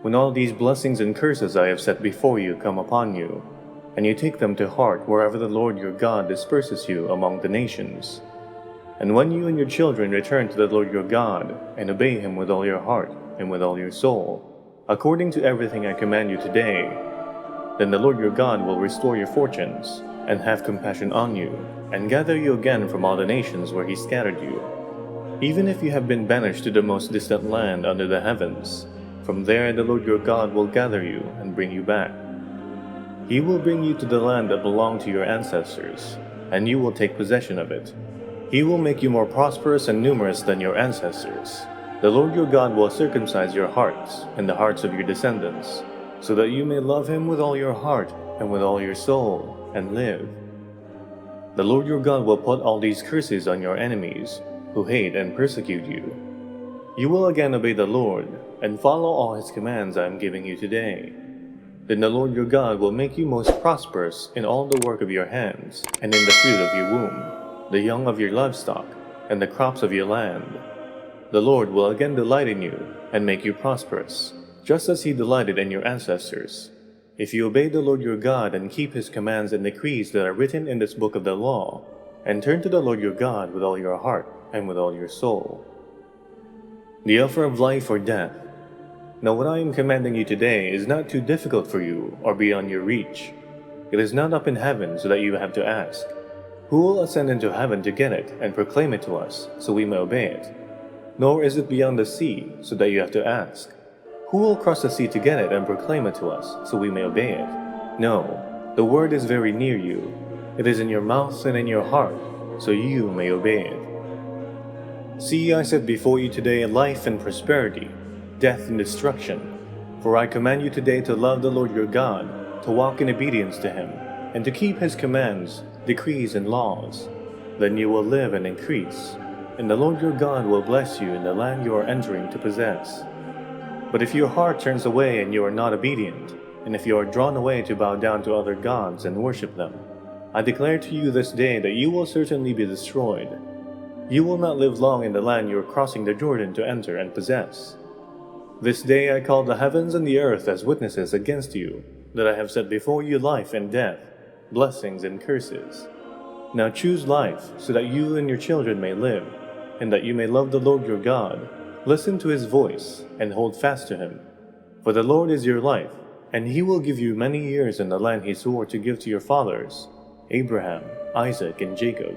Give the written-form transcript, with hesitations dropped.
when all these blessings and curses I have set before you come upon you, and you take them to heart wherever the Lord your God disperses you among the nations. And when you and your children return to the Lord your God, and obey him with all your heart and with all your soul, according to everything I command you today, then the Lord your God will restore your fortunes, and have compassion on you, and gather you again from all the nations where he scattered you. Even if you have been banished to the most distant land under the heavens, from there the Lord your God will gather you and bring you back. He will bring you to the land that belonged to your ancestors, and you will take possession of it. He will make you more prosperous and numerous than your ancestors. The Lord your God will circumcise your hearts and the hearts of your descendants, so that you may love him with all your heart and with all your soul, and live. The Lord your God will put all these curses on your enemies, who hate and persecute you. You will again obey the Lord, and follow all his commands I am giving you today. Then the Lord your God will make you most prosperous in all the work of your hands, and in the fruit of your womb, the young of your livestock, and the crops of your land. The Lord will again delight in you, and make you prosperous, just as he delighted in your ancestors, if you obey the Lord your God and keep his commands and decrees that are written in this book of the law, and turn to the Lord your God with all your heart and with all your soul. The offer of life or death. Now what I am commanding you today is not too difficult for you or beyond your reach. It is not up in heaven so that you have to ask, who will ascend into heaven to get it and proclaim it to us, so we may obey it? Nor is it beyond the sea, so that you have to ask, who will cross the sea to get it and proclaim it to us, so we may obey it? No, the word is very near you. It is in your mouth and in your heart, so you may obey it. See, I set before you today life and prosperity, death and destruction. For I command you today to love the Lord your God, to walk in obedience to him, and to keep his commands, decrees, and laws. Then you will live and increase, and the Lord your God will bless you in the land you are entering to possess. But if your heart turns away and you are not obedient, and if you are drawn away to bow down to other gods and worship them, I declare to you this day that you will certainly be destroyed. You will not live long in the land you are crossing the Jordan to enter and possess. This day I call the heavens and the earth as witnesses against you, that I have set before you life and death, blessings and curses. Now choose life, so that you and your children may live, and that you may love the Lord your God. Listen to his voice, and hold fast to him. For the Lord is your life, and he will give you many years in the land he swore to give to your fathers, Abraham, Isaac, and Jacob.